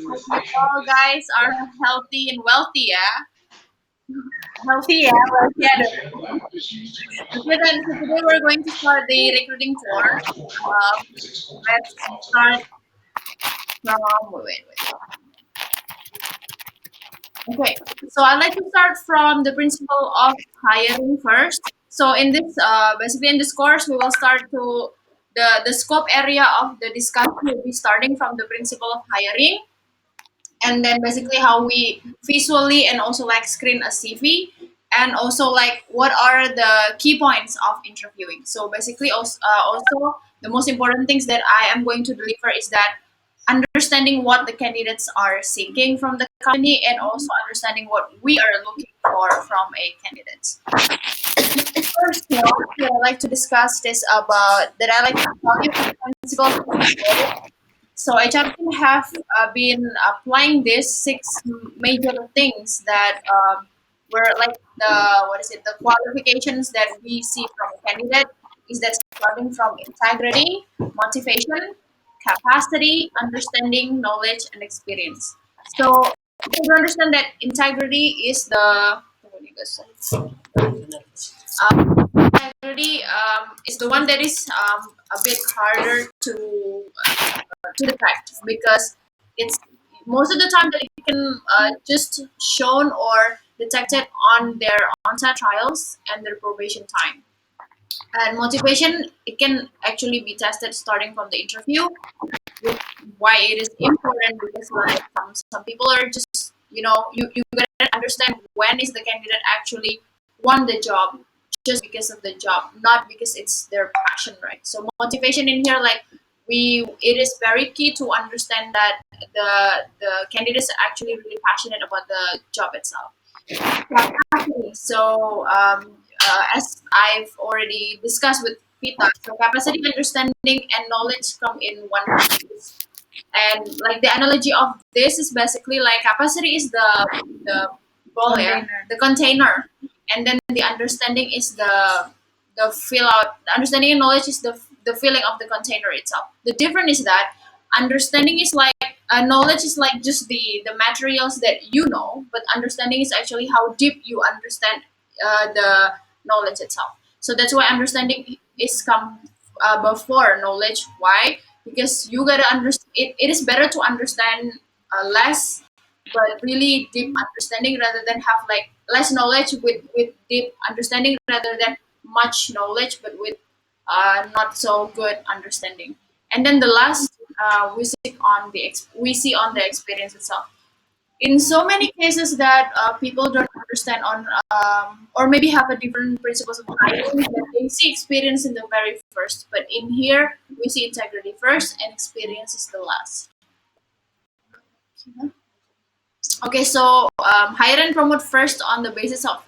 hope you all guys are healthy and wealthy, yeah? Healthy, yeah, wealthy. I don't know. Okay, then, so today we're going to start the recruiting tour. Let's start from, wait. Okay, so I'd like to start from the principle of hiring first. So in this, basically in this course, we will start to the scope area of the discussion will be starting from the principle of hiring, and then basically how we visually and also like screen a CV, and also like what are the key points of interviewing. So basically also the most important things that I am going to deliver is that understanding what the candidates are seeking from the company, and also understanding what we are looking for from a candidate. First, I like to discuss this about that I like to tell you the principles. So HR team have been applying these six major things that were like the qualifications that we see from a candidate is that starting from integrity, motivation, capacity, understanding, knowledge, and experience. So you understand that integrity is the integrity is the one that is a bit harder to detect because it's most of the time that it can just shown or detected on their on-site trials and their probation time. And motivation, it can actually be tested starting from the interview. Why it is important because like some people are just you gotta understand when is the candidate actually won the job just because of the job, not because it's their passion, right? So motivation in here, like we it is very key to understand that the candidate is actually really passionate about the job itself. Capacity. So, as I've already discussed with Pita, so capacity, understanding, and knowledge come in one piece. And like the analogy of this is basically like capacity is the ball, yeah, the container, and then the understanding is the fill out. The understanding and knowledge is the filling of the container itself. The difference is that understanding is like knowledge is like just the materials that you know, but understanding is actually how deep you understand the knowledge itself. So that's why understanding is come before knowledge. Why? Because you gotta understand it is better to understand less but really deep understanding rather than have like less knowledge with deep understanding rather than much knowledge but with not so good understanding. And then the last we see on the experience itself in so many cases that people don't understand on or maybe have a different principles of hiring that they see experience in the very first, but in here we see integrity first and experience is the last. Okay, so hire and promote first on the basis of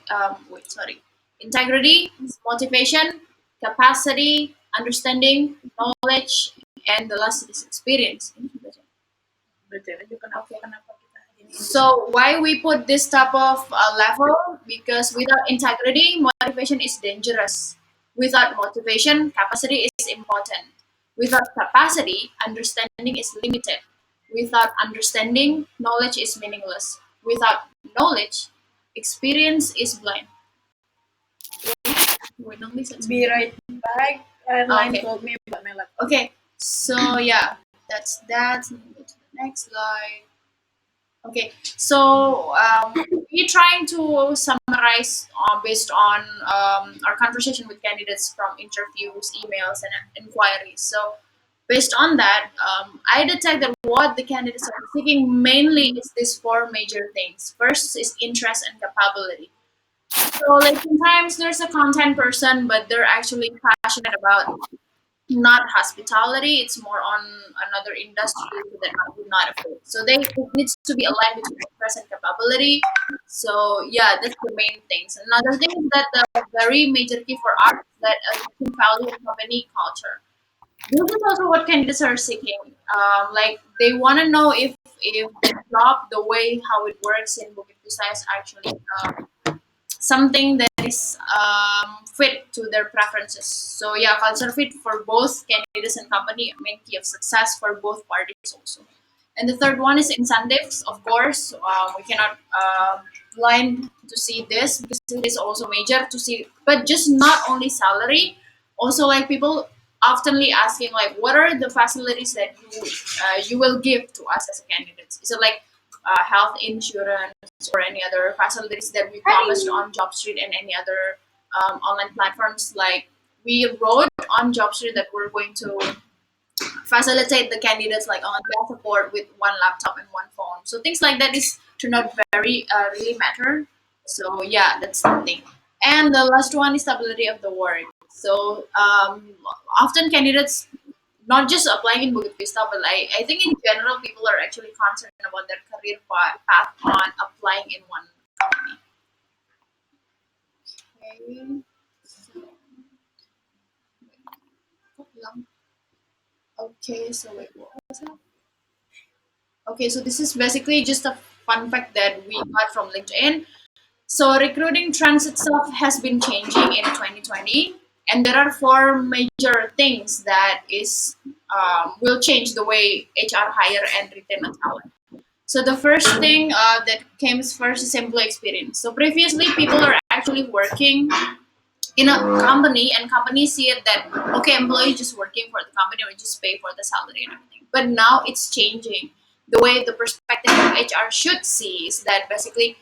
integrity, motivation, capacity, understanding, knowledge, and the last is experience. Okay. So why we put this type of level? Because without integrity, motivation is dangerous. Without motivation, capacity is important. Without capacity, understanding is limited. Without understanding, knowledge is meaningless. Without knowledge, experience is blind. Wait, no, listen. Be right back. Line Okay. told me about my laptop. Okay, so yeah, that's that. Let me go to the next slide. Okay, so we're trying to summarize based on our conversation with candidates from interviews, emails, and inquiries. So, based on that, I detect that what the candidates are seeking mainly is these four major things. First is interest and capability. So, like sometimes there's a content person, but they're actually passionate about not hospitality. It's more on another industry that might be not a fit. So it needs to be aligned between interest and capability. So yeah, that's the main things. Another thing is that the very major key for us is that we can value company culture. This is also what candidates are seeking. Like they want to know if the job, the way how it works in Bukit Vista is actually something that is fit to their preferences. So yeah, culture fit for both candidates and company, main key of success for both parties also. And the third one is incentives. Of course, we cannot blind to see this because it is also major to see. But just not only salary, also like people oftenly asking like, what are the facilities that you will give to us as candidates? Is it like health insurance or any other facilities that we promised on JobStreet and any other online platforms? Like we wrote on JobStreet that we're going to facilitate the candidates like on their support with one laptop and one phone. So things like that is to not very really matter. So yeah, that's the thing. And the last one is stability of the work. So often candidates not just applying in Bukit Vista, but I think in general people are actually concerned about their career path on applying in one company. Okay. So, okay, so wait, what was that? Okay, so this is basically just a fun fact that we got from LinkedIn. So recruiting trends itself has been changing in 2020, and there are four major things that is will change the way HR hire and retain a talent. So the first thing that comes first is employee experience. So previously, people are actually working in a company, and companies see it that okay, employee just working for the company or just pay for the salary and everything. But now it's changing. The way the perspective of HR should see is that basically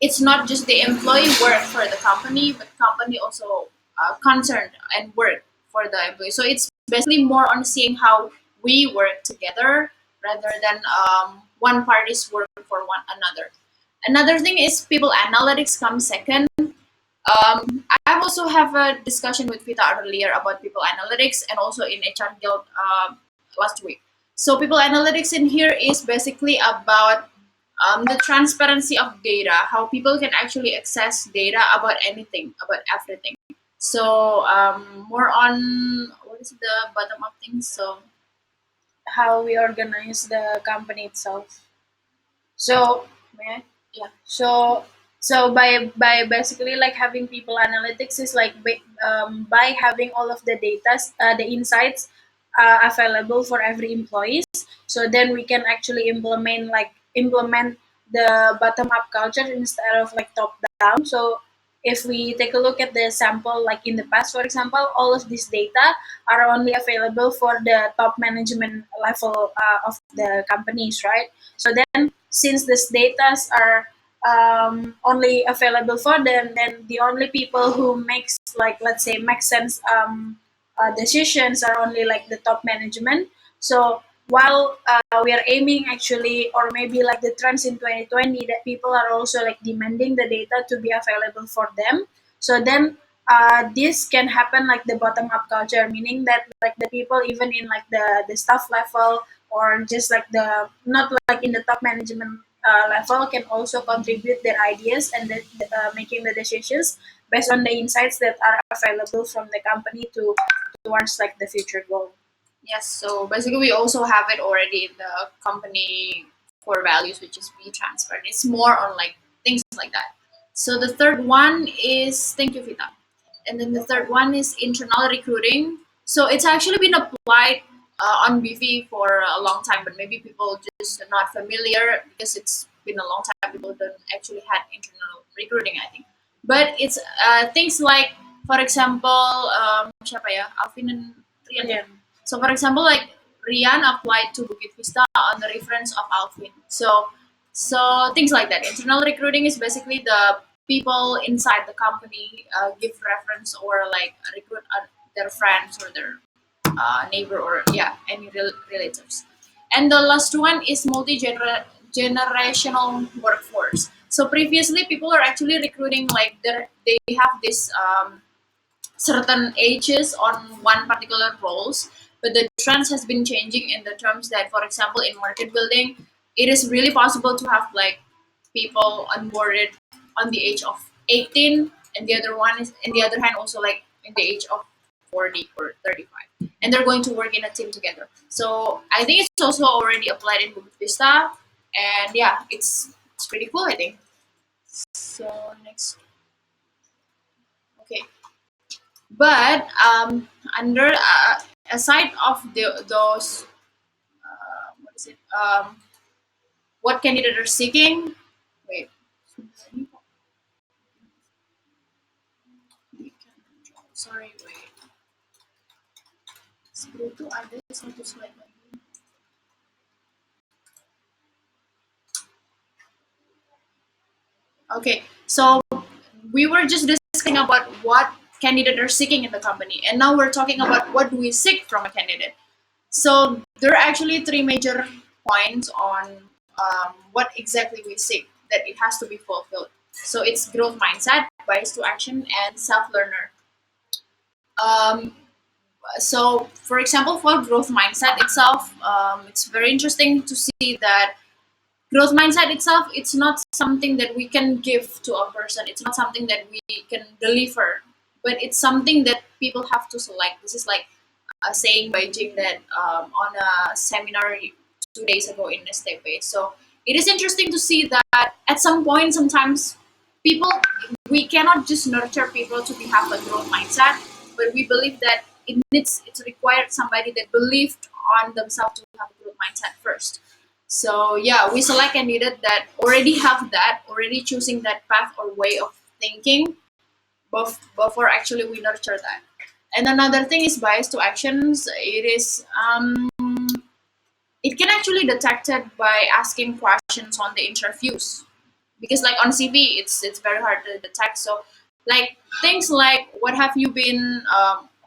it's not just the employee work for the company, but company also concerned and work for the employee. So it's basically more on seeing how we work together rather than one party's work for one another. Another thing is people analytics comes second. I also have a discussion with Vita earlier about people analytics and also in HR Guild last week. So people analytics in here is basically about the transparency of data, how people can actually access data about anything, about everything. So more on what is the bottom up thing? So How we organize the company itself. So may I? Yeah. so by basically like having people analytics is like by having all of the data, the insights available for every employees. So then we can actually implement the bottom up culture instead of like top down. So if we take a look at the sample like in the past, for example, all of this data are only available for the top management level of the companies, right? So then since these data are only available for them, then the only people who makes like let's say make sense decisions are only like the top management. So while we are aiming actually, or maybe like the trends in 2020 that people are also like demanding the data to be available for them. So then this can happen like the bottom up culture, meaning that like the people even in like the staff level or just like the not like in the top management level can also contribute their ideas and making the decisions based on the insights that are available from the company to towards like the future goal. Yes, so basically we also have it already in the company core values, which is be transparent. It's more on like things like that. So the third one is thank you, Vita. And then the third one is internal recruiting. So it's actually been applied on BV for a long time, but maybe people just are not familiar because it's been a long time. People don't actually had internal recruiting, I think. But it's things like, for example, siapa ya, Alvin and Rian. Yeah. So for example, like Rian applied to Bukit Vista on the reference of Alvin. So things like that. Internal recruiting is basically the people inside the company give reference or like recruit their friends or their neighbor or yeah any relatives. And the last one is generational workforce. So previously people are actually recruiting like they have this certain ages on one particular roles, but the trends has been changing in the terms that for example in market building it is really possible to have like people onboarded on the age of 18, and the other one is in the other hand also like in the age of 40 or 35, and they're going to work in a team together. So I think it's also already applied in Bukit Vista, and yeah, it's pretty cool, I think. So next. Okay. But under aside of those what is it what candidate are seeking. Wait. Sorry, wait. Scroll to ada satu slide lagi. Okay, so we were just discussing about what candidate are seeking in the company, and now we're talking about what do we seek from a candidate. So there are actually three major points on what exactly we seek that it has to be fulfilled. So it's growth mindset, bias to action, and self-learner. Um, so, for example, for growth mindset itself, it's very interesting to see that growth mindset itself, it's not something that we can give to a person. It's not something that we can deliver, but it's something that people have to select. This is like a saying by Jing that on a seminar 2 days ago in STP. So it is interesting to see that at some point, sometimes people, we cannot just nurture people to have a growth mindset, but we believe that it's required somebody that believed on themselves to have a growth mindset first. So yeah, we select candidate that already have that, already choosing that path or way of thinking, before actually we nurture that. And another thing is bias to actions. It is it can actually detected by asking questions on the interviews, because like on CV it's very hard to detect. So like things like what have you been,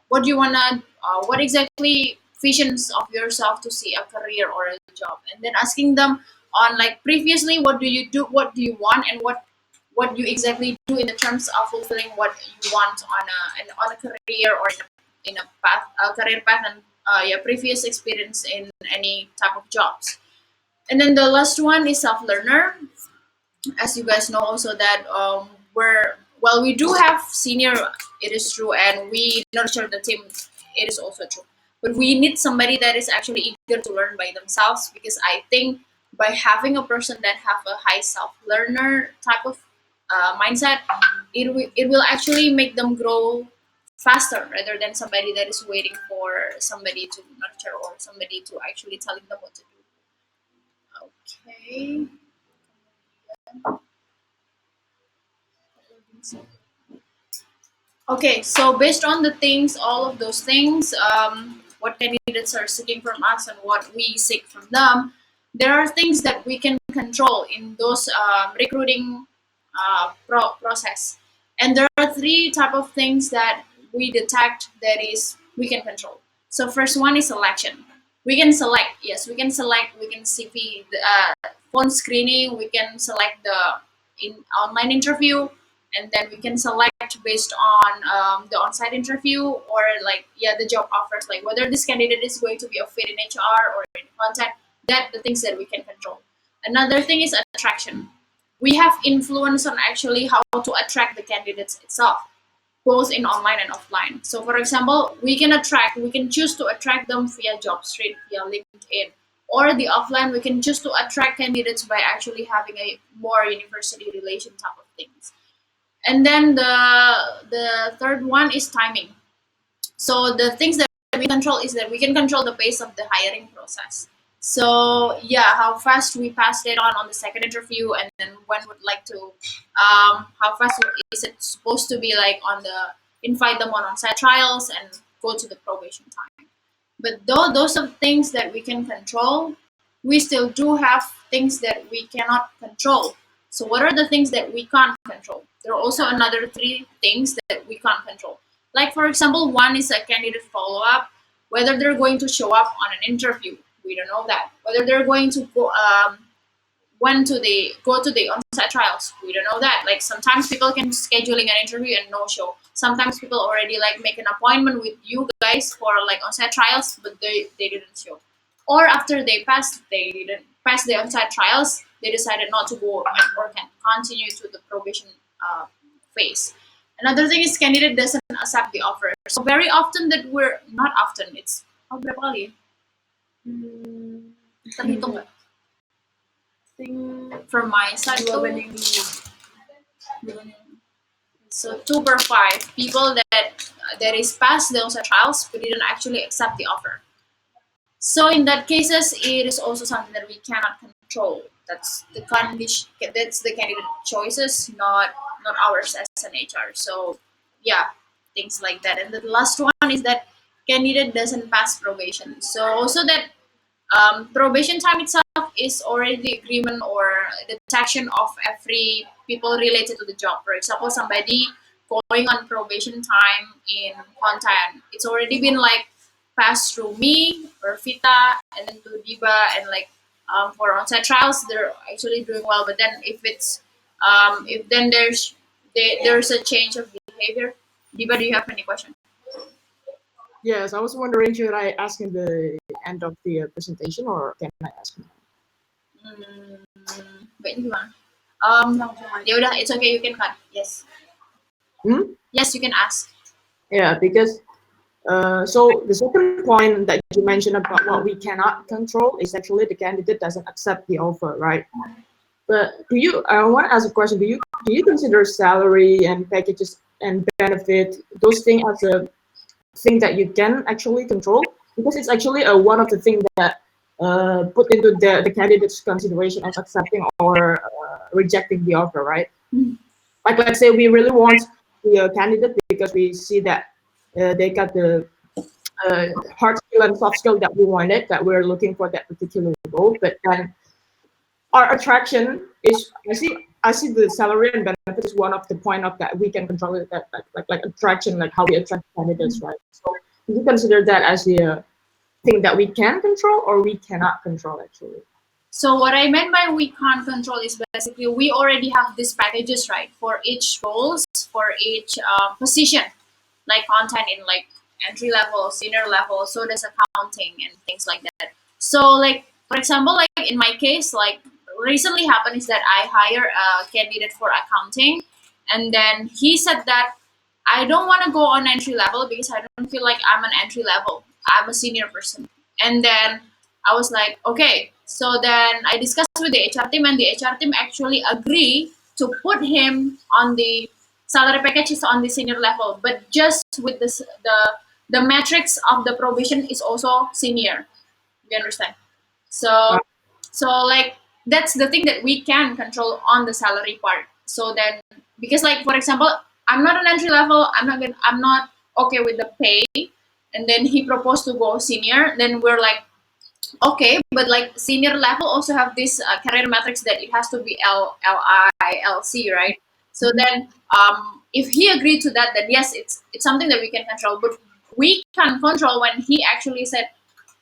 what do you wanna, what exactly visions of yourself to see a career or a job, and then asking them on like previously what do you do, what do you want, and what you exactly do in the terms of fulfilling what you want on a career or in a path, a career path, and your previous experience in any type of jobs. And then the last one is self learner. As you guys know also that we're, well, we do have senior, it is true, and we nurture the team, it is also true, but we need somebody that is actually eager to learn by themselves, because I think by having a person that have a high self learner type of mindset, it will actually make them grow faster rather than somebody that is waiting for somebody to nurture or somebody to actually telling them what to do. Okay. Okay, so based on the things, all of those things, what candidates are seeking from us and what we seek from them, there are things that we can control in those recruiting process, and there are three type of things that we detect that is we can control. So first one is selection. We can select, yes, we can select. We can CP the phone screening. We can select the in online interview, and then we can select based on the on-site interview or like yeah the job offers, like whether this candidate is going to be a fit in HR or in content, that the things that we can control. Another thing is attraction. We have influence on actually how to attract the candidates itself, both in online and offline. So for example, we can choose to attract them via JobStreet, via LinkedIn, or the offline we can choose to attract candidates by actually having a more university relation type of things. And then the third one is timing. So the things that we control is that we can control the pace of the hiring process. So yeah, how fast we passed it on the second interview, and then when would like to, how fast is it supposed to be like on the invite them on site trials and go to the probation time. But though those are things that we can control, we still do have things that we cannot control. So what are the things that we can't control? There are also another three things that we can't control. Like for example, one is a candidate follow-up, whether they're going to show up on an interview. We don't know that. Whether they're going to go when to they go to the on-site trials, we don't know that. Like sometimes people can scheduling an interview and no show. Sometimes people already like make an appointment with you guys for like on-site trials, but they didn't show. Or after they didn't pass the on-site trials, they decided not to go or can continue to the probation uh, phase. Another thing is candidate doesn't accept the offer. So very often that we're not often, it's oh, berapa kali? Terhitung nggak? Think From my side dua tuh, banding dua. so 2/5 people that is passed those trials but didn't actually accept the offer. So in that cases, it is also something that we cannot control. That's the condition. That's the candidate choices, not ours as an HR. So yeah, things like that. And the last one is that candidate doesn't pass probation. So also that probation time itself is already the agreement or the detection of every people related to the job. For example, somebody going on probation time in content, it's already been like passed through me or Vita and then to Diba and like for onsite trials they're actually doing well. But then if then there's a change of behavior. Diba, do you have any question? Yes, I was wondering, should I ask in the end of the presentation or can I ask now? Vậy gimana? Ya udah, it's okay, you can cut. Yes. Hmm? Yes, you can ask. Yeah, because so the second point that you mentioned about what we cannot control is actually the candidate doesn't accept the offer, right? But do you? I want to ask a question. Do you consider salary and packages and benefit those things as a thing that you can actually control? Because it's actually one of the things that put into the candidate's consideration of accepting or rejecting the offer, right? Like let's say we really want the candidate because we see that they got the hard skill and soft skill that we wanted, that we're looking for that particular role. But then our attraction is I see the salary and benefit is one of the point of that we can control it, that like attraction, like how we attract candidates, right? So do you consider that as the thing that we can control or we cannot control actually? So what I meant by we can't control is basically we already have these packages, right, for each roles, for each position, like content in like entry level, senior level, so does accounting and things like that. So like for example, like in my case, like recently happened is that I hire a candidate for accounting, and then he said that I don't want to go on entry level because I don't feel like I'm an entry level. I'm a senior person. And then I was like, okay. So then I discussed with the HR team, and the HR team actually agree to put him on the salary packages on the senior level, but just with this, the metrics of the probation is also senior. You understand? Uh, So like that's the thing that we can control on the salary part. So then because like for example, I'm not an entry level, I'm not okay with the pay, and then he proposed to go senior, then we're like okay, but like senior level also have this career metrics that it has to be LILC, right? So then if he agreed to that, then yes, it's something that we can control, but we can control when he actually said,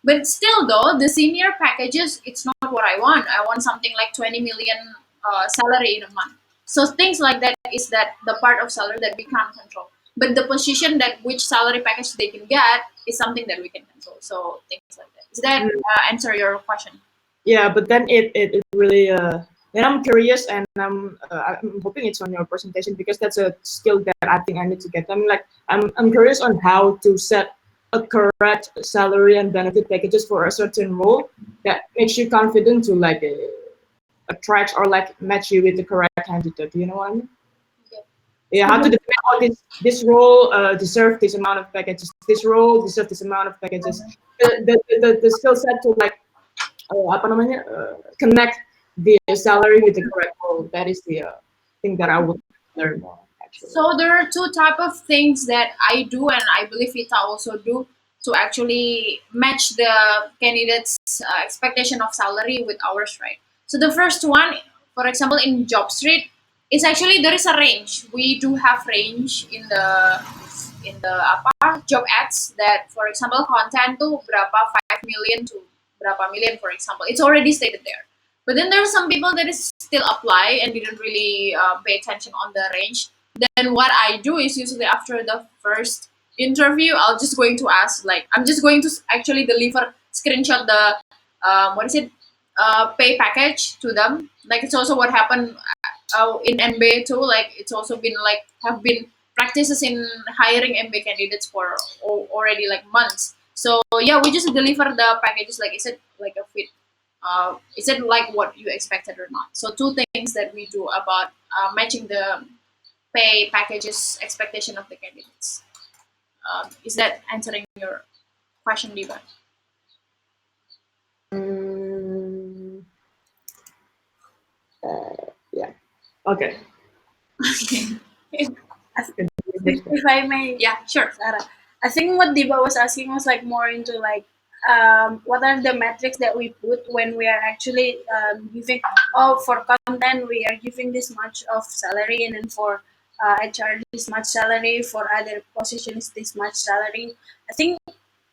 but still, though, the senior packages, it's not what I want. I want something like 20 million salary in a month. So things like that is that the part of salary that we can't control. But the position that which salary package they can get is something that we can control. So things like that. Does that answer your question? yeah, but then it really then I'm curious and I'm hoping it's on your presentation because that's a skill that I think I need to get. I'm curious on how to set a correct salary and benefit packages for a certain role that makes you confident to like attract or like match you with the correct candidate. Do you know what I mean? Yeah. Yeah, how to determine oh, this role deserve this amount of packages, this role deserve this amount of packages. The skill set to like apa namanya connect the salary with the correct role. That is the thing that I would learn more actually. So there are two type of things that I do, and I believe Ita also do to actually match the candidate's expectation of salary with ours, right? So the first one, for example, in Job Street, is actually there is a range. We do have range in the apa job ads that, for example, content tuh berapa 5 million to berapa million, for example, it's already stated there. But then there are some people that is still apply and didn't really pay attention on the range. Then what I do is usually after the first interview, I'll just going to ask like I'm just going to actually deliver screenshot the what is it pay package to them. Like it's also what happened in MBA too. Like it's also been like have been practices in hiring MBA candidates for already like months. So yeah, we just deliver the packages like I said, like a fit. Is it like what you expected or not? So two things that we do about matching the pay packages expectation of the candidates. Is that answering your question, Diva? Mm, Yeah. Okay. Okay. I think if I may, Yeah, sure. Sarah, I think what Diba was asking was like more into like what are the metrics that we put when we are actually giving, oh, for content we are giving this much of salary, and then for HR this much salary, for other positions this much salary. I think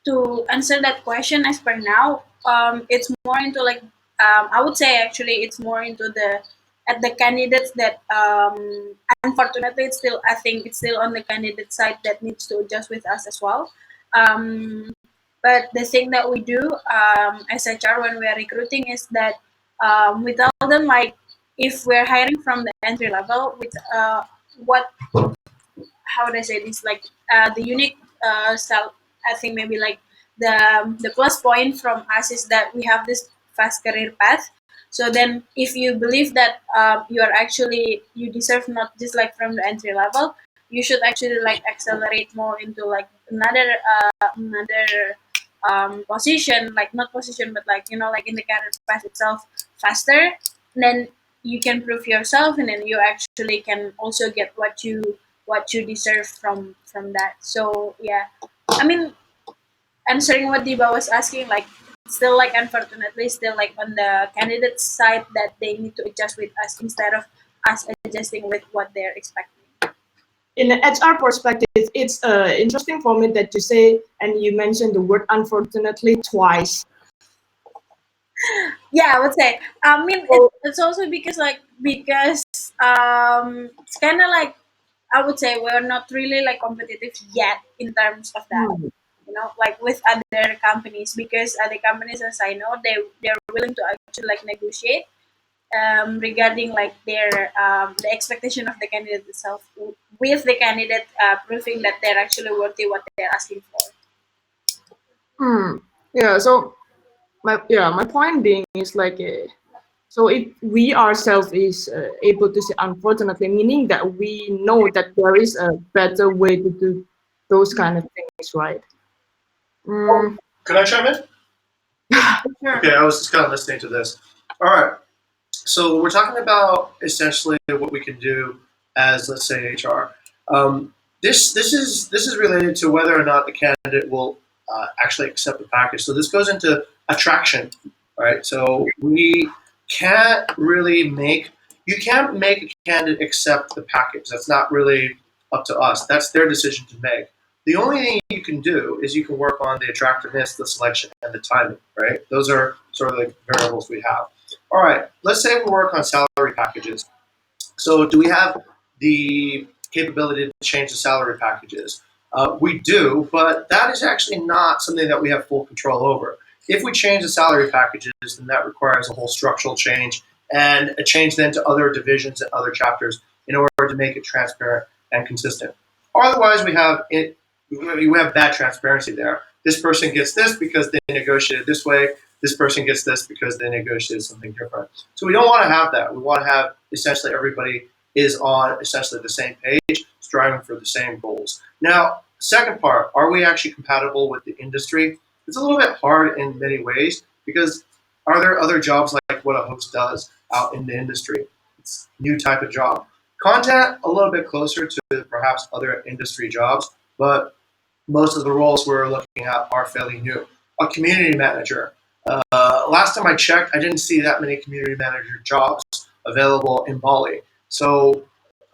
to answer that question as per now, it's more into like I would say actually it's more into the at the candidates that unfortunately it's still, I think it's still on the candidate side that needs to adjust with us as well. Um, but the thing that we do as HR when we are recruiting is that we tell them like if we're hiring from the entry level with what, how would I say this, like the unique style. I think maybe like the plus point from us is that we have this fast career path. So then, if you believe that you are actually you deserve not just like from the entry level, you should actually like accelerate more into like another position, like not position, but like like in the career path itself faster. And then you can prove yourself, and then you actually can also get what you deserve from that. So yeah, I mean, answering what Diba was asking, like still like unfortunately still like on the candidate's side that they need to adjust with us instead of us adjusting with what they're expecting. In an HR perspective, it's interesting for me that you say and you mentioned the word unfortunately twice. Yeah, I would say. I mean, So, it's also because because it's kind of like I would say we're not really like competitive yet in terms of that. hmm, Like with other companies, because other companies, as I know, they're willing to actually like negotiate regarding like their the expectation of the candidate itself with the candidate proving that they're actually worthy what they're asking for. hmm, yeah. So my point being is like so if we ourselves is able to say unfortunately, meaning that we know that there is a better way to do those kind of things, right? Mm, Could I chime in? Sure. Okay, I was just kind of listening to this. All right. So we're talking about essentially what we can do as, let's say, HR. This is related to whether or not the candidate will actually accept the package. So this goes into attraction, right? So we can't really make you can't make a candidate accept the package. That's not really up to us. That's their decision to make. The only thing you can do is you can work on the attractiveness, the selection, and the timing, right? Those are sort of the variables we have. All right, let's say we work on salary packages. So, do we have the capability to change the salary packages? We do, but that is actually not something that we have full control over. If we change the salary packages, then that requires a whole structural change and a change then to other divisions and other chapters in order to make it transparent and consistent. Otherwise, we have bad transparency there. This person gets this because they negotiated this way. This person gets this because they negotiated something different. So we don't want to have that. We want to have essentially everybody is on essentially the same page, striving for the same goals. Now, second part, are we actually compatible with the industry? It's a little bit hard in many ways because are there other jobs like what a host does out in the industry? It's a new type of job. Content, a little bit closer to perhaps other industry jobs, but most of the roles we're looking at are fairly new. A community manager. Last time I checked, I didn't see that many community manager jobs available in Bali. So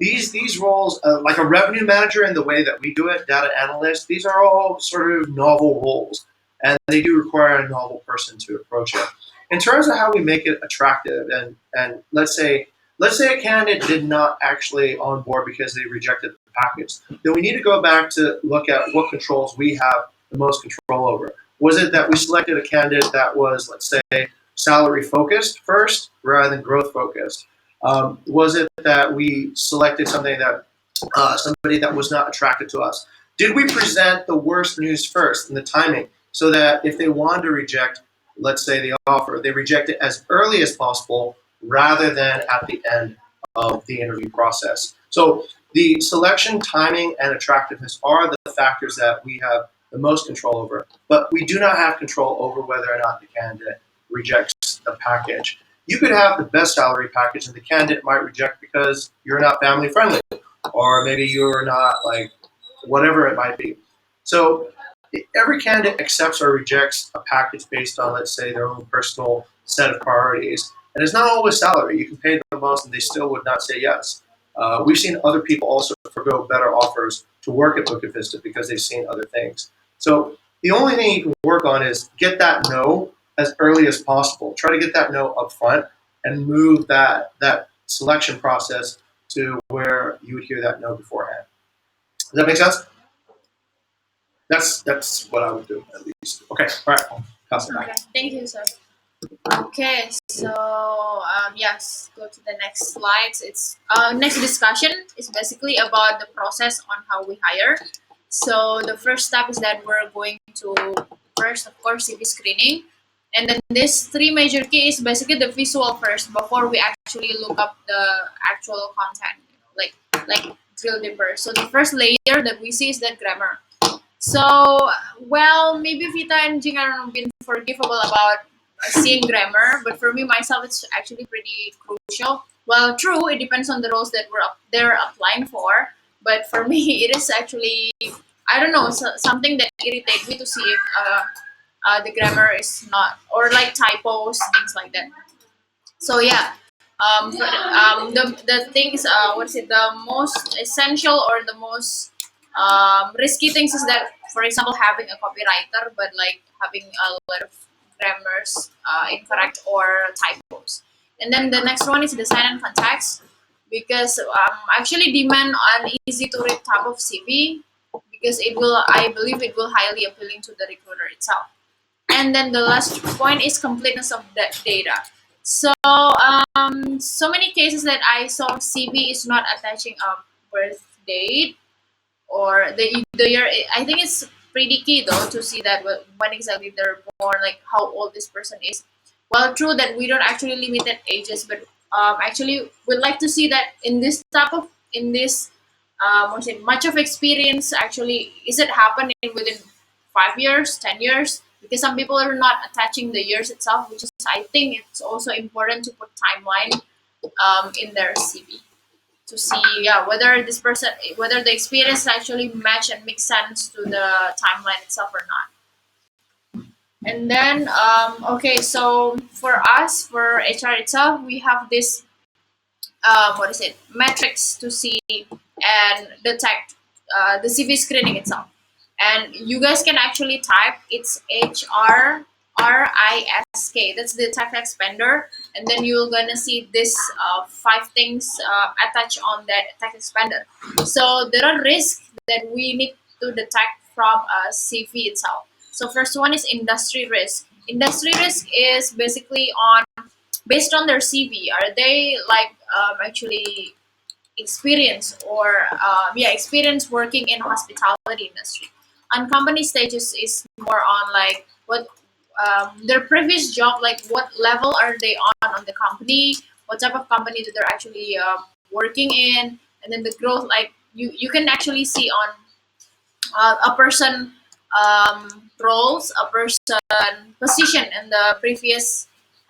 these roles, like a revenue manager in the way that we do it, data analyst, these are all sort of novel roles, and they do require a novel person to approach it. In terms of how we make it attractive, and let's say a candidate did not actually on board because they rejected the package, then we need to go back to look at what controls we have the most control over. Was it that we selected a candidate that was, let's say, salary focused first rather than growth focused? Was it that we selected somebody that was not attracted to us? Did we present the worst news first in the timing so that if they wanted to reject, let's say, the offer, they reject it as early as possible rather than at the end of the interview process? So the selection, timing, and attractiveness are the factors that we have the most control over, but we do not have control over whether or not the candidate rejects the package. You could have the best salary package, and the candidate might reject because you're not family friendly, or maybe you're not like whatever it might be. So every candidate accepts or rejects a package based on, let's say, their own personal set of priorities. And it's not always salary. You can pay them the most and they still would not say yes. We've seen other people also forgo better offers to work at Bukit Vista because they've seen other things. So the only thing you can work on is get that no as early as possible. Try to get that no up front and move that selection process to where you would hear that no beforehand. Does that make sense? That's what I would do at least. Okay, all right, pass it Okay, back. thank you, sir. Okay, so yes, go to the next slides. It's next discussion is basically about the process on how we hire. So the first step is that we're going to first, of course, CV screening, and then this three major key is basically the visual first before we actually look up the actual content, like drill deeper. So the first layer that we see is the grammar. So, well, maybe Vita and Jing are being forgivable about seeing grammar, but for me myself, it's actually pretty crucial. Well, true, it depends on the roles that they're applying for, but for me, it is actually I don't know something that irritates me to see if the grammar is not or like typos, things like that. So yeah, the things what's it the most essential or the most risky things is that, for example, having a copywriter but like having a lot of grammars incorrect or typos. And then the next one is design and context, because actually demand an easy to read type of CV, because it will I believe it will highly appealing to the recruiter itself. And then the last point is completeness of that data. So so many cases that I saw CV is not attaching a birth date or the year. I think it's pretty key though to see that when exactly they're born, like how old this person is. Well, true that we don't actually limit at ages, but actually we'd like to see that in this type of in this what's it, much of experience actually is it happening within 5 years, 10 years? Because some people are not attaching the years itself, which is I think it's also important to put timeline in their CV to see whether this person whether the experience actually match and make sense to the timeline itself or not. And then okay, so for us for HR itself, we have this what is it metrics to see and detect the CV screening itself. And you guys can actually type it's HRRISK. That's the tax expander, and then you're gonna see this five things attached on that tax expander. So there are risks that we need to detect from a CV itself. So first one is industry risk. Industry risk is basically on based on their CV. Are they like actually experience or experience working in hospitality industry? On company stages is more on like what their previous job, like what level are they on the company, what type of company that they're actually working in, and then the growth. Like you can actually see on a person roles, a person position in the previous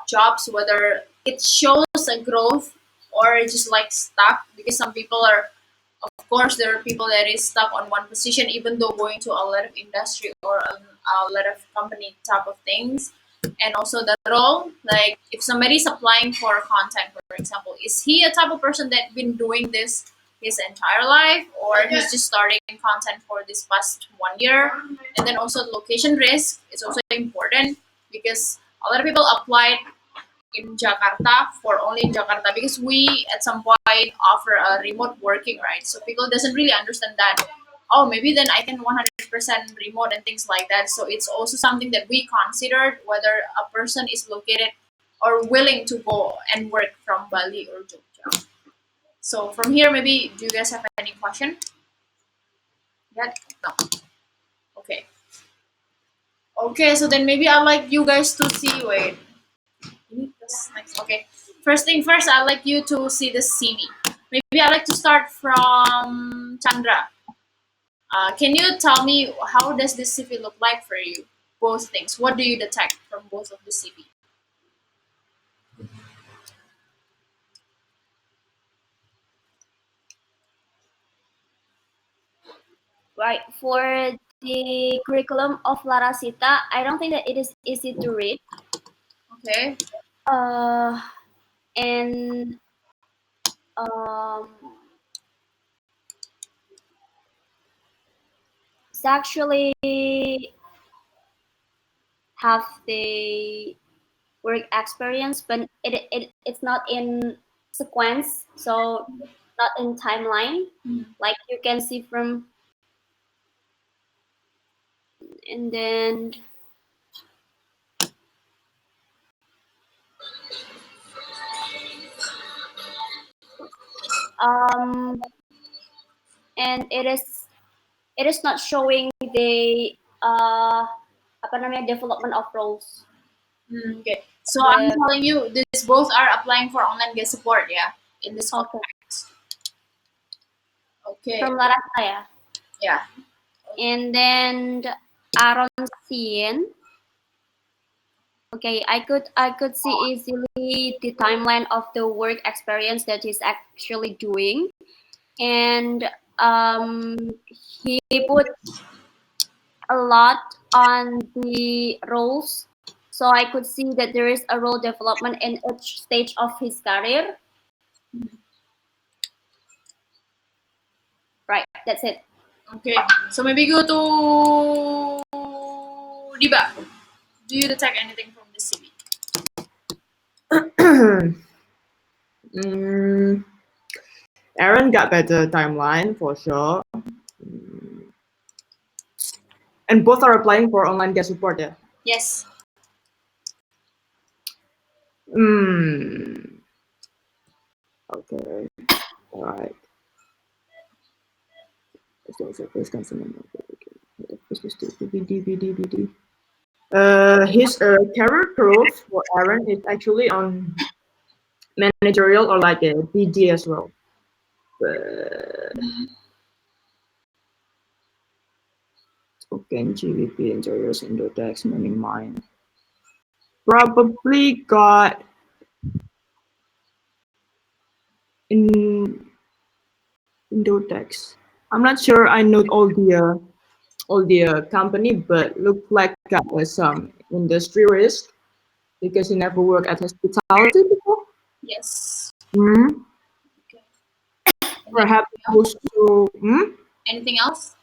jobs, whether it shows a growth or it's just like stuck. Because some people are, of course, there are people that is stuck on one position, even though going to a lot of industry or a lot of company type of things. And also the role, like if somebody is applying for content, for example, is he a type of person that been doing this his entire life, or he's just starting content for this past 1 year? And then also location risk is also important, because a lot of people applied in Jakarta for only in Jakarta, because we at some point offer a remote working, right? So people doesn't really understand that. Oh, maybe then I can 100% remote and things like that. So it's also something that we considered whether a person is located or willing to go and work from Bali or Jogja. So from here, maybe do you guys have any question? Yet? No. Okay. Okay. So then maybe I'd like you guys to see. Wait. That's nice. Okay. First thing first, I'd like you to see the CV. Maybe I'd like to start from Chandra. Can you tell me how does this CV look like for you? Both things. What do you detect from both of the CV? right, for the curriculum of Larasita, I don't think that it is easy to read. Okay. Uh, and um, it's actually have the work experience, but it's not in sequence, so not in timeline. Like you can see from, and then um, and it is not showing the apa namanya development of roles. Okay. So I'm The telling you, these both are applying for online guest support, yeah, in this okay contract. Okay. from Larasa ya, Yeah. and then Aaron Sien. Okay, I could see easily the timeline of the work experience that he's actually doing, and um, he put a lot on the roles, so I could see that there is a role development in each stage of his career. Right, that's it. Okay. So maybe go to Diba. Do you detect anything from this CV? mm, Aaron got better timeline for sure, and both are applying for online guest support. Yeah. Yes. Hmm. Okay. All right. His career growth for Aaron is actually on managerial or like a BD as well. Okay, GVP interiors Indotex money mine. Probably got in Indotex. I'm not sure. I know all the company, but look like got some industry risk because he never worked at hospitality before. Yes. Hmm. Okay. Perhaps Anything else? also. Anything else?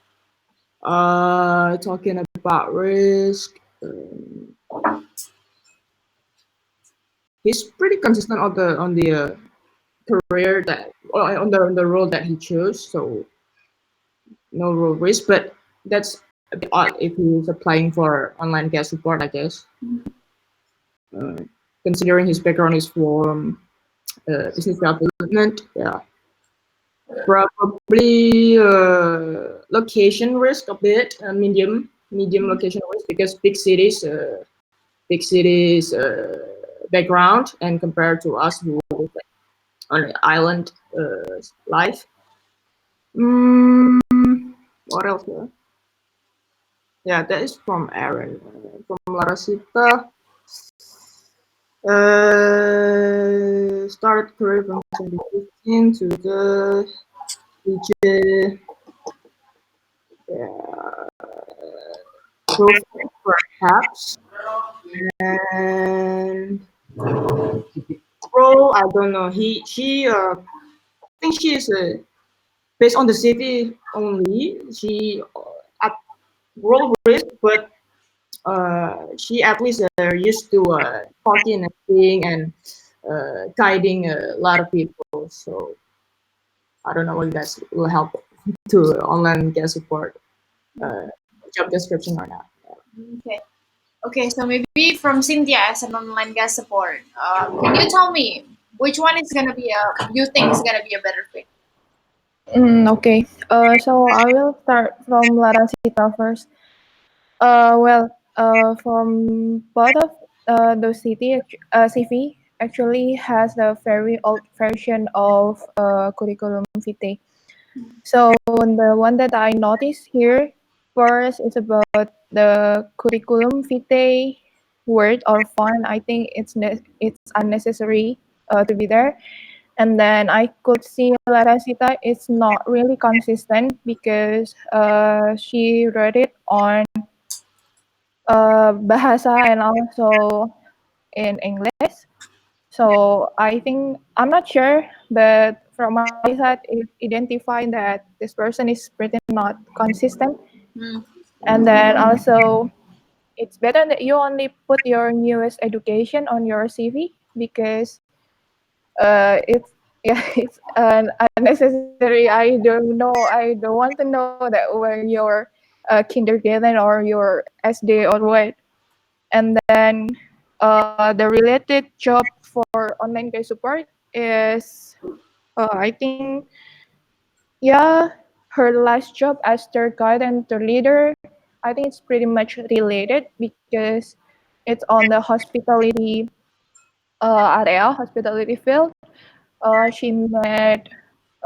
Talking about risk. He's pretty consistent on the career that or on the role that he chose. So no real risk, but that's a bit odd if he's applying for online guest support, I guess. Uh, Considering his background is from business development, yeah, probably location risk a bit, medium location risk because big cities background and compared to us who live on an island life. Mm, what else? Yeah, that is from Aaron. From Larasita, started career from 2015 to the DJ. Yeah, growth perhaps. And role, I don't know. I think she is based on the city only. She at role risk, but she at least used to talking and seeing and guiding a lot of people. So I don't know what that will help to online guest support uh, job description or not. Okay. Okay, so maybe from Cynthia as an online guest support, can you tell me which one is gonna be a you think is gonna be a better fit? Okay. So I will start from Larasita first. From both of those CV actually has a very old version of curriculum vitae. So the one that I noticed here first is about the curriculum vitae word or font. I think it's unnecessary to be there. And then I could see Larasita is not really consistent because she read it on bahasa and also in English. So I think I'm not sure, but from my side, it identified that this person is pretty not consistent. Mm. And then also, it's better that you only put your newest education on your CV because it's yeah it's unnecessary. I don't know. I don't want to know that when you're kindergarten or your SD or what. And then the related job for online care support is I think yeah her last job as tour guide and tour leader. I think it's pretty much related because it's on the hospitality area, hospitality field. She met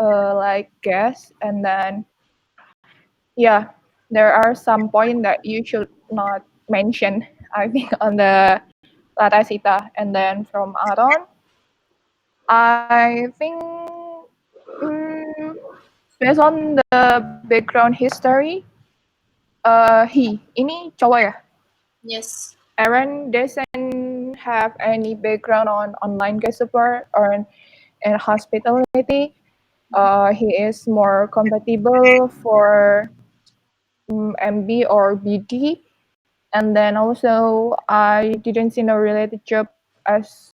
like guests, and then yeah, there are some points that you should not mention. I think on the Latasita, and then from Aaron, I think mm, based on the background history, ini cowok ya. Yes. Aaron doesn't have any background on online care support or in hospitality. He is more compatible for MB or BD. And then also, I didn't see no related job as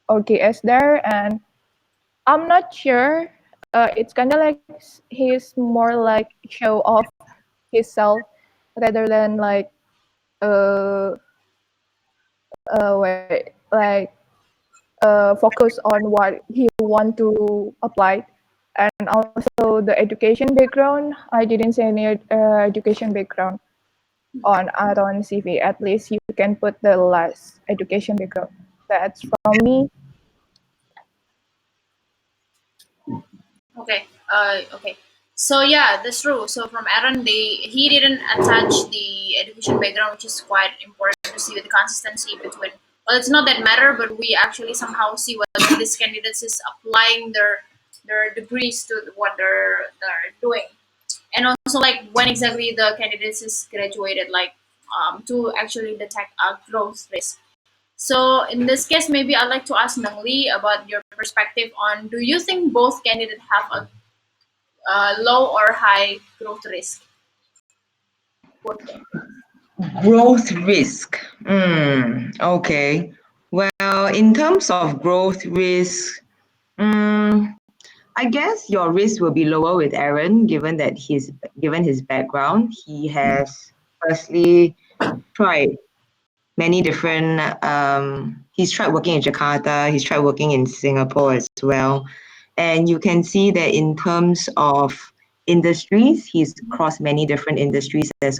OKS there. And I'm not sure. It's kind of like he's more like show off himself rather than like uh like focus on what he want to apply. And also the education background, I didn't see any education background on Aaron CV. At least you can put the last education background. That's from me. Okay. Okay. So yeah, that's true. So from Aaron, he didn't attach the education background, which is quite important to see the consistency between. Well, it's not that matter, but we actually somehow see whether these candidates is applying their degrees to what they're doing, and also like when exactly the candidates is graduated, like to actually detect a growth risk. So in this case, maybe I'd like to ask Nangli about your perspective on: do you think both candidates have a low or high growth risk? Both candidates. Growth risk. Okay. Well, in terms of growth risk, mm, I guess your risk will be lower with Aaron, given his background. He has firstly tried many different. He's tried working in Jakarta. He's tried working in Singapore as well, and you can see that in terms of industries, he's crossed many different industries as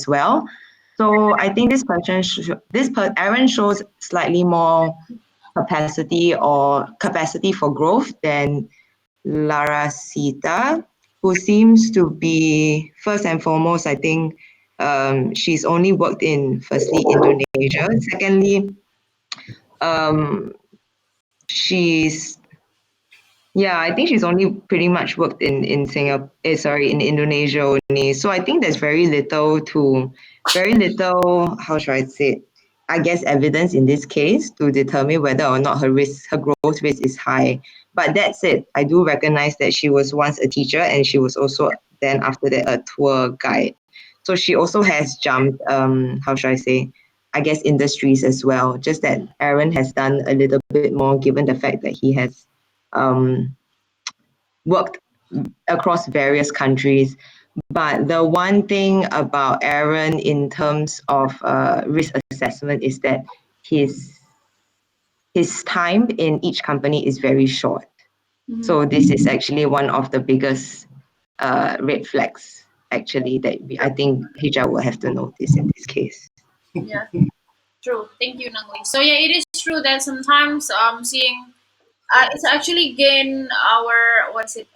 well. So I think Aaron shows slightly more capacity for growth than Lara Sita, who seems to be first and foremost. I think she's only worked in firstly Indonesia. Secondly, um, she's yeah, I think she's only pretty much worked in Singapore. Sorry, in Indonesia only. So I think there's very little. How should I say it? I guess evidence in this case to determine whether or not her growth risk is high. But that said, I do recognize that she was once a teacher and she was also then after that a tour guide. So she also has jumped. How should I say? I guess industries as well. Just that Aaron has done a little bit more, given the fact that he has um, worked across various countries. But the one thing about Aaron in terms of risk assessment is that his his time in each company is very short. Mhm. So this is actually one of the biggest red flags actually that I think HR will have to notice in this case. Yeah, true. Thank you, Nangli. So yeah, it is true that sometimes seeing it's actually gain our what's it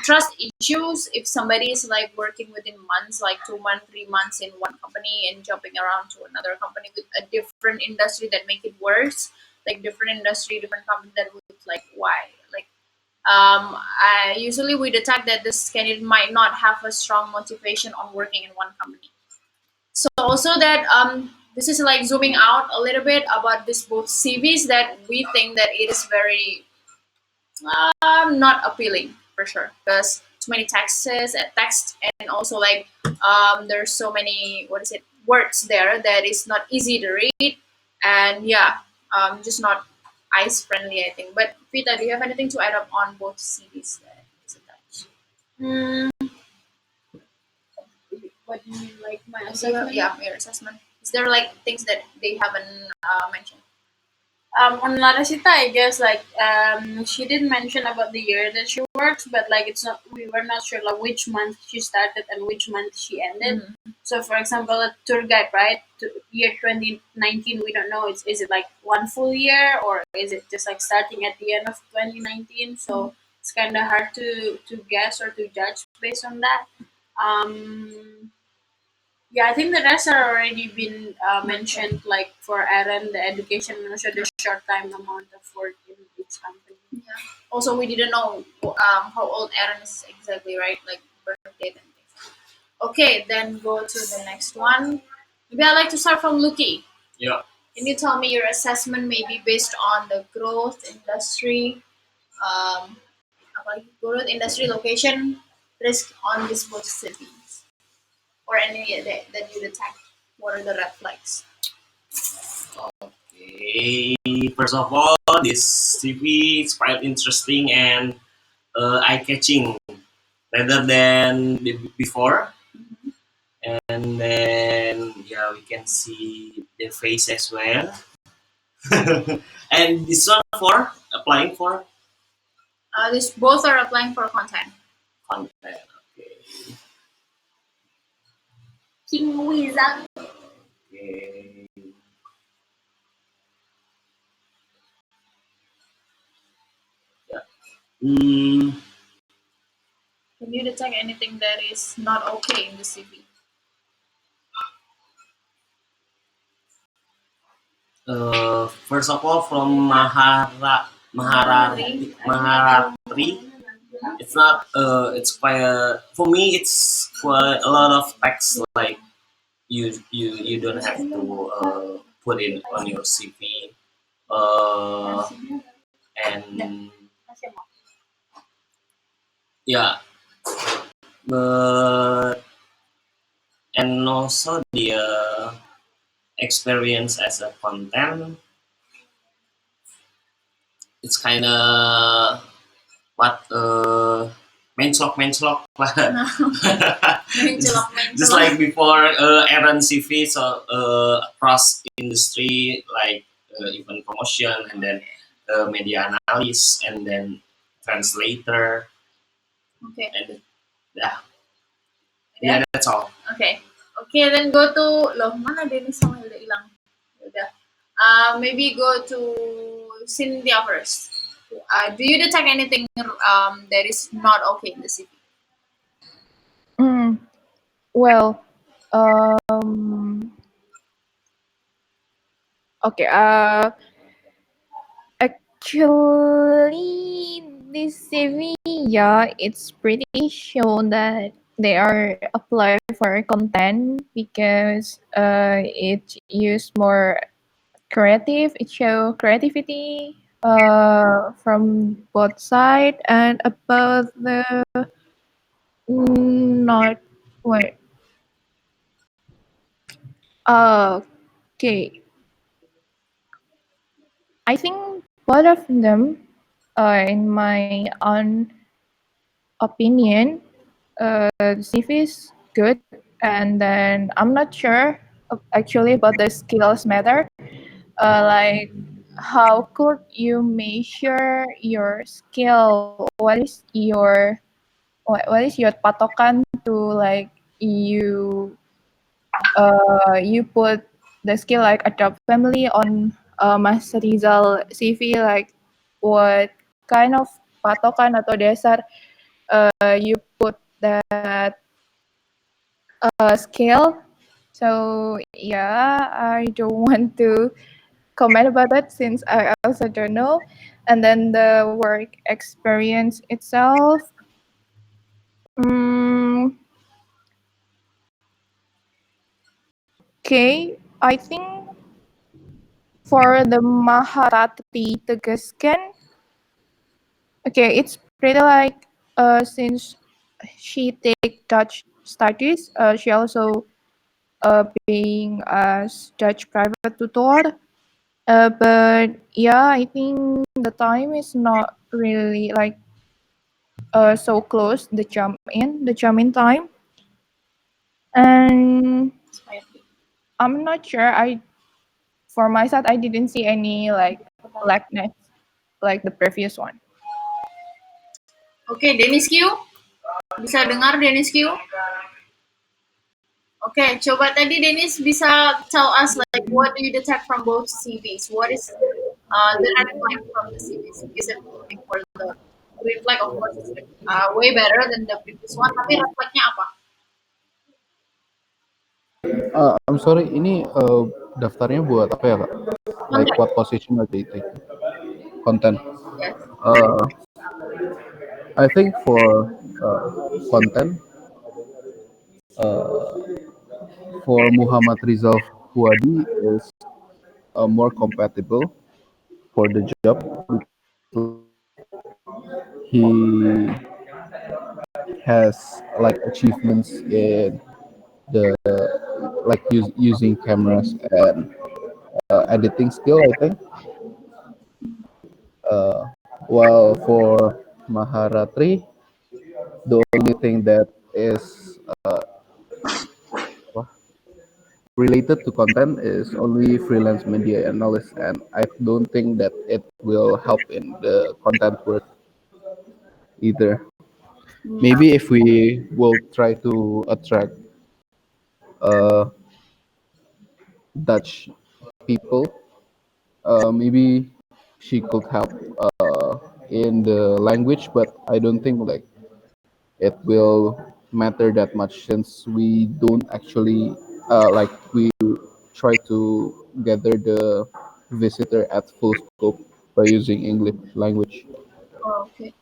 trust issues if somebody is like working within months, like 2 months, 3 months in one company and jumping around to another company with a different industry that make it worse, like different industry, different company that would like why like usually we detect that this candidate might not have a strong motivation on working in one company. So also that this is like zooming out a little bit about this both CVs that we think that it is very not appealing for sure because too many texts and text and also like there's so many what is it words there that is not easy to read and yeah just not eyes friendly I think. But Vita, do you have anything to add up on both CVs that is attached? Mm, what do you mean, like my assessment? Yeah, your assessment. Is there like things that they haven't mentioned? On Larasita, I guess like she did mention about the year that she works, but like it's not we were not sure like which month she started and which month she ended. So for example, a tour guide, right? Year 2019, we don't know. Is it like one full year or is it just like starting at the end of 2019? So it's kind of hard to guess or to judge based on that. Um, yeah, I think the rest are already been mentioned, like for Aaron, the education and also the short time amount of work in each company. Yeah. Also, we didn't know how old Aaron is exactly, right? Like birth date and things. Okay, then go to the next one. Maybe I'd like to start from Luki. Yeah. Can you tell me your assessment maybe based on the growth industry, growth industry location, risk on these both cities, or any that you detect? What are the red flags? Okay. First of all, this CV is quite interesting and eye-catching rather than before. And then yeah, we can see the face as well. And this one for applying for These both are applying for content. content. Okay. King Wizang. Okay. Yeah. Can you detect anything that is not okay in the CV? First of all, from Maharatri, it's not. It's quite. For me, it's quite a lot of text. Like you don't have to put it on your CV. And yeah, but and also the experience as a content. It's kind of what mencelok Mencelok, just mencelok. like before Aaron CV, so across industry like even promotion and then media analyst and then translator Okay. and yeah, yeah, that's all. Okay. Okay, then go to loh mana Dennis sama udah hilang. Udah. Maybe go to Cynthia first. Do you detect anything that is not okay in the CV? Mm, well, um, okay. Actually, this CV, yeah, it's pretty shown that they are apply for content because it use more creative. It show creativity from both side and about the not wait. Okay, I think both of them, in my own opinion, CV is good, and then I'm not sure actually about the skills matter. Like, how could you measure your skill? What is your patokan to like you you put the skill like adopt family on Mas Rizal CV, like what kind of patokan atau dasar you put that skill. So yeah, I don't want to comment about that since I also don't know. And then the work experience itself. mm, okay, I think for the Maharati Tegaskan, okay, it's pretty like since she take Dutch studies, she also being as Dutch private tutor. But yeah, I think the time is not really like so close. The jump in time, and I'm not sure. For my side, I didn't see any like likeness like the previous one. Oke, Dennis Q, bisa dengar Dennis Q? Okay, coba tadi Dennis bisa tell us like what do you detect from both CVs? What is the red flag from the CVs? Is it like for the green flag? Of course, it's way better than the previous one. Tapi red flagnya apa? I'm sorry, ini daftarnya buat apa ya kak? Like Content. what position are they taking? Content. Yes. Uh, I think for content, for Muhammad Rizal Huadi is more compatible for the job because he has like achievements in the like using cameras and editing skill, I think. While for Maharatri, the only thing that is related to content is only freelance media analyst, and I don't think that it will help in the content work either. Maybe if we will try to attract uh, Dutch people, maybe she could help in the language, but I don't think like it will matter that much since we don't actually like we try to gather the visitor at full scope by using English language. Oh, okay.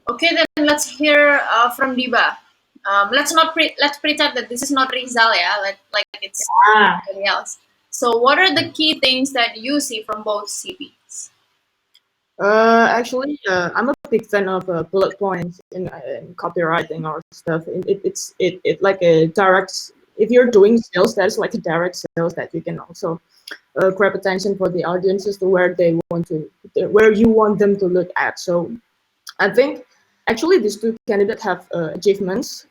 Okay, then let's hear from Diba. Let's pretend that this is not Rizal, yeah, like it's Ah, somebody else. So, what are the key things that you see from both CVs? actually, I'm a big fan of bullet points in copywriting or stuff. It like a direct. If you're doing sales, that's like a direct sales that you can also grab attention for the audiences to where they want to, where you want them to look at. So I think actually these two candidates have achievements,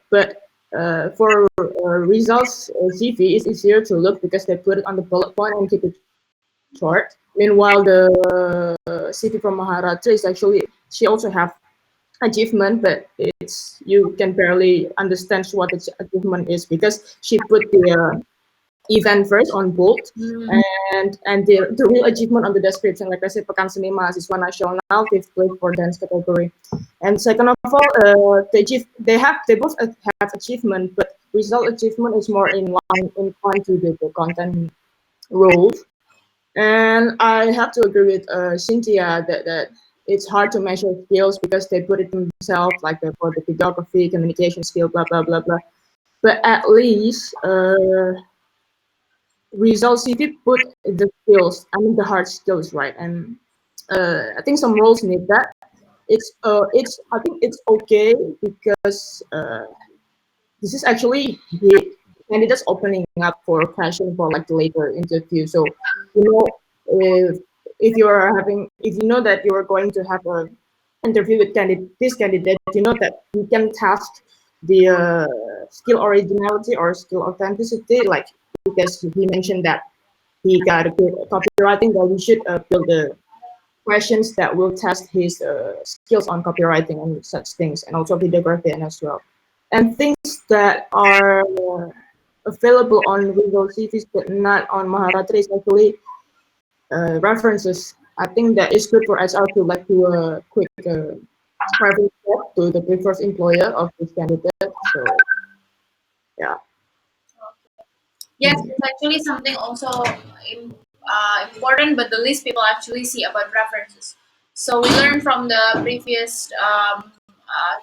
but for results, CV is easier to look because they put it on the bullet point and keep it short. Meanwhile, the city from Maharashtra is actually she also have achievement, but it's you can barely understand what the achievement is because she put the event first on bold Hmm. and the real achievement on the description. Like I said, Pekan Seni Mahasiswa Nasional, fifth place for dance category. And second of all, they both have achievement, but result achievement is more in line to the content roles. And I have to agree with Cynthia that it's hard to measure skills because they put it themselves, like for the videography, communication skill, blah blah blah blah. But at least results if you put the skills, I mean the hard skills, right? And I think some roles need that. It's I think it's okay because this is actually the candidates opening up for question for like the later interview. So you know if you are having if you know that you are going to have a interview with this candidate, you know that you can test the skill originality or skill authenticity, like because he mentioned that he got a good copywriting, that we should build the questions that will test his skills on copywriting and such things, and also videography and as well. And things that are available on Google CVs but not on Maharashtra is actually references. I think that is good for HR to like do a quick reference check to the previous employer of this candidate. So yeah. Yes, it's actually something also important, but the least people actually see about references. So we learned from the previous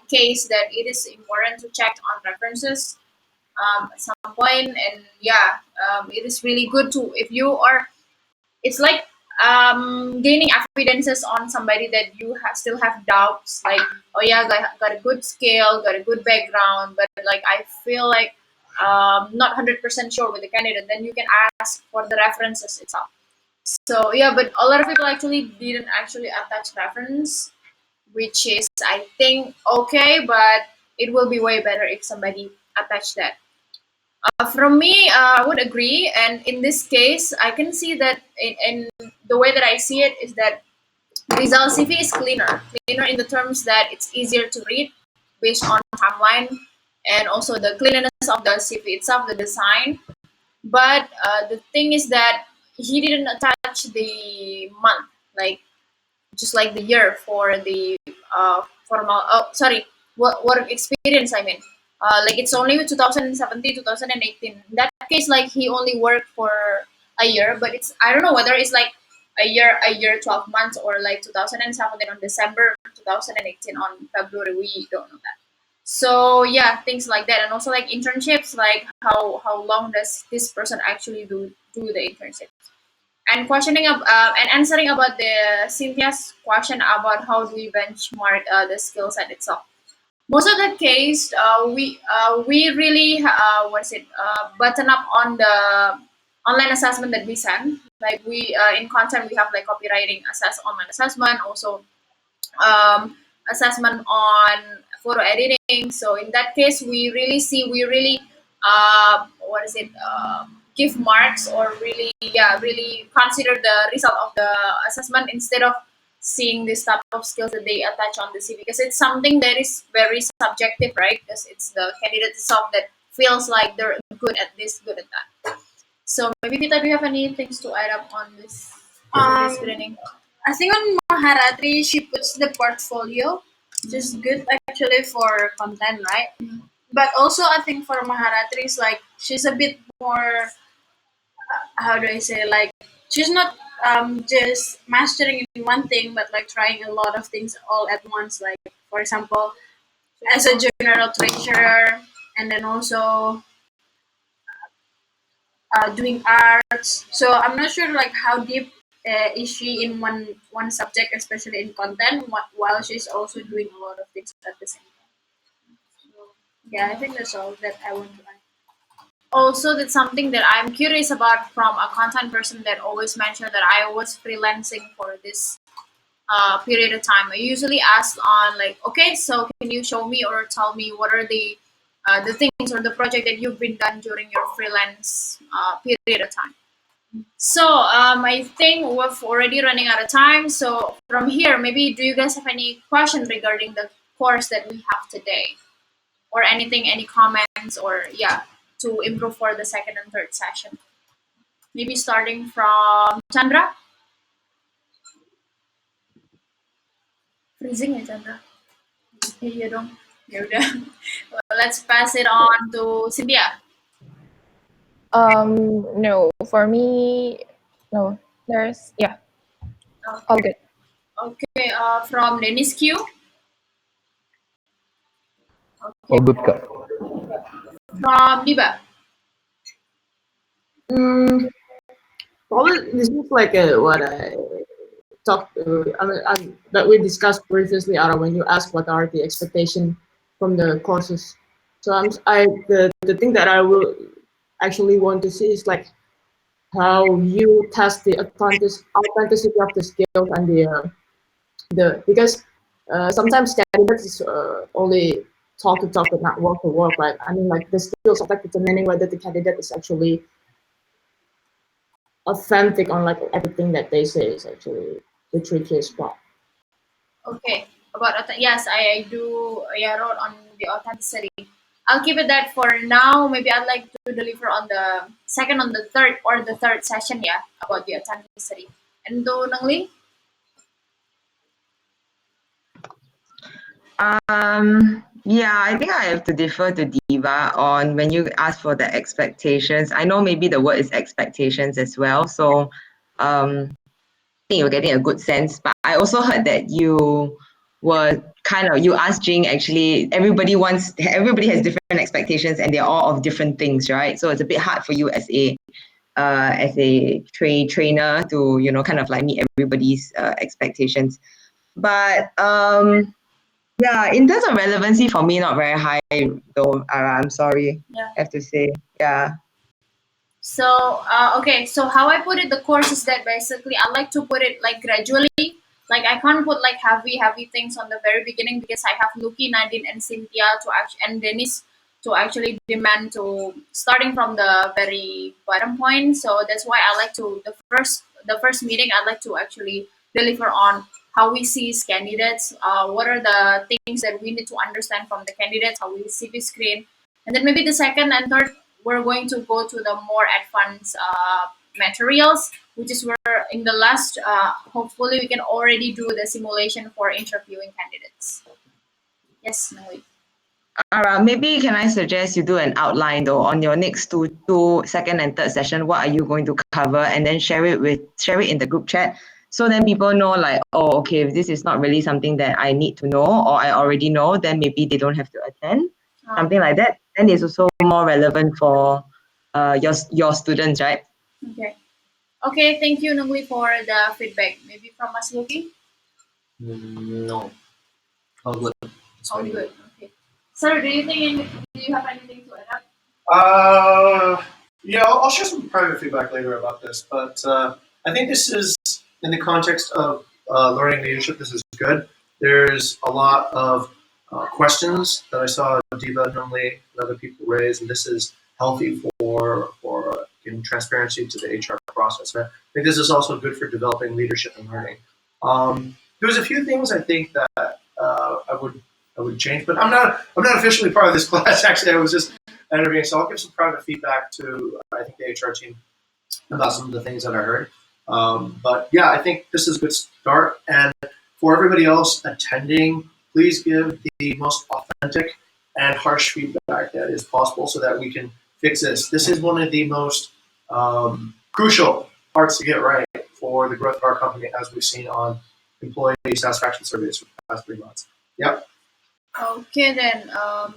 case that it is important to check on references at some point, and yeah, it is really good to if you are. It's like gaining evidences on somebody that you still have doubts, like, oh yeah, got a good skill, got a good background, but like I feel like not 100% sure with the candidate, then you can ask for the references itself. So yeah, but a lot of people actually didn't actually attach reference, which is I think okay, but it will be way better if somebody attach that. From me, I would agree, and in this case, I can see that in the way that I see it is that Rizal CV is cleaner in the terms that it's easier to read based on timeline and also the cleanliness of the CV itself, the design. But the thing is that he didn't attach the month, like just like the year for the formal. Oh, sorry, work experience. I mean, like it's only 2017, 2018. In that case, like he only worked for a year, but it's I don't know whether it's like a year, 12 months, or like 2017 on December, 2018 on February. We don't know that. So yeah, things like that, and also like internships, like how long does this person actually do the internship? And and answering about the Cynthia's question about how do we benchmark the skill set itself. Most of the case, we really what's it button up on the online assessment that we send. Like we in content we have like copywriting online assessment, also assessment on photo editing. So in that case, we really what is it give marks, or really yeah really consider the result of the assessment instead of seeing this type of skills that they attach on the CV, because it's something that is very subjective, right? Because it's the candidate itself that feels like they're good at this, good at that. So maybe Vita, do you have any things to add up on this screening? I think on Maharatri, she puts the portfolio, which is good actually for content, right? But also, I think for Maharatri, is like she's a bit more, how do I say, like she's not just mastering in one thing, but like trying a lot of things all at once. Like, for example, as a general treasurer, and then also doing arts. So I'm not sure like how deep is she in one subject, especially in content, while she's also doing a lot of things at the same time. So yeah, I think that's all that I want to add. Also, that's something that I'm curious about from a content person that always mentioned that I was freelancing for this period of time. I usually ask on like, okay, so can you show me or tell me what are the things or the project that you've been done during your freelance period of time. So I think we're already running out of time. So from here, maybe do you guys have any question regarding the course that we have today, or anything, any comments, or yeah, to improve for the second and third session? Maybe starting from Chandra. Freezing ya Chandra? Iya dong. Ya udah. Well, let's pass it on to Cynthia. No, for me, no. There's yeah, all good. Okay, from Dennis Q. All good, Kak. From Diba. Probably this is like what I talked that we discussed previously, Ara, when you asked what are the expectation from the courses. So the thing that I will actually want to see is like how you test the authenticity of the skills and the because sometimes candidates only talk but not work to work, right? I mean, like the skills affect determining whether the candidate is actually authentic on like everything that they say is actually the trickiest part. Okay, about yes, I do. Yeah, wrote on the authenticity. I'll keep it that for now. Maybe I'd like to deliver on the second, on the third, or the third session. Yeah, about the authenticity. And do Nangli? Yeah, I think I have to defer to Diva on when you ask for the expectations. I know maybe the word is expectations as well. So, um, think you were getting a good sense. But I also heard that you were you asked Jing, actually everybody has different expectations and they're all of different things, right? So it's a bit hard for you as a trainer to kind of like meet everybody's expectations. But yeah, in terms of relevancy for me, not very high though. I'm sorry, Yeah. I have to say. Yeah. So okay, so how I put it, the course is that basically I like to put it like gradually. Like I can't put like heavy things on the very beginning because I have Lucky, Nadine, and Cynthia and Dennis to actually demand to starting from the very bottom point. So that's why I like to the first meeting I like to actually deliver on how we see as candidates, what are the things that we need to understand from the candidates, how we see the screen, and then maybe the second and third we're going to go to the more advanced materials, which is where in the last, hopefully we can already do the simulation for interviewing candidates. Yes, Nelly. Maybe can I suggest you do an outline though on your next two second and third session? What are you going to cover, and then share it in the group chat, so then people know like, oh, okay, if this is not really something that I need to know or I already know, then maybe they don't have to attend, something like that. And it's also more relevant for your students, right? Okay. Okay, thank you, Nungli, for the feedback. Maybe from us, Luki? No, all good. All good. Okay. Sir, do you have anything to add up? Yeah, I'll share some private feedback later about this, but I think this is in the context of learning leadership. This is good. There's a lot of questions that I saw Diva, Nunli, and other people raise, and this is healthy for giving transparency to the HR process. And I think this is also good for developing leadership and learning. There's a few things I think that I would change, but I'm not officially part of this class. Actually, I was just interviewing, so I'll give some private feedback to I think the HR team about some of the things that I heard. But yeah, I think this is a good start. And for everybody else attending, please give the most authentic and harsh feedback that is possible so that we can fix this. This is one of the most crucial parts to get right for the growth of our company, as we've seen on employee satisfaction surveys for the past 3 months. Yep. Okay then.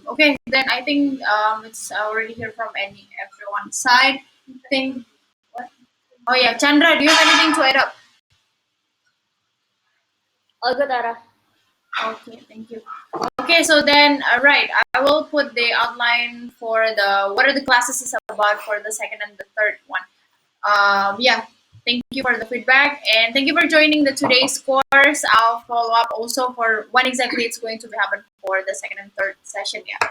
Okay then. I think it's already here from everyone's side. I think. What? Oh yeah, Chandra, do you have anything to add up? All good, Ara. Okay, thank you. Okay, so then, right, I will put the outline for what are the classes is about for the second and the third one. Yeah, thank you for the feedback and thank you for joining the today's course. I'll follow up also for when exactly it's going to happen for the second and third session. Yeah.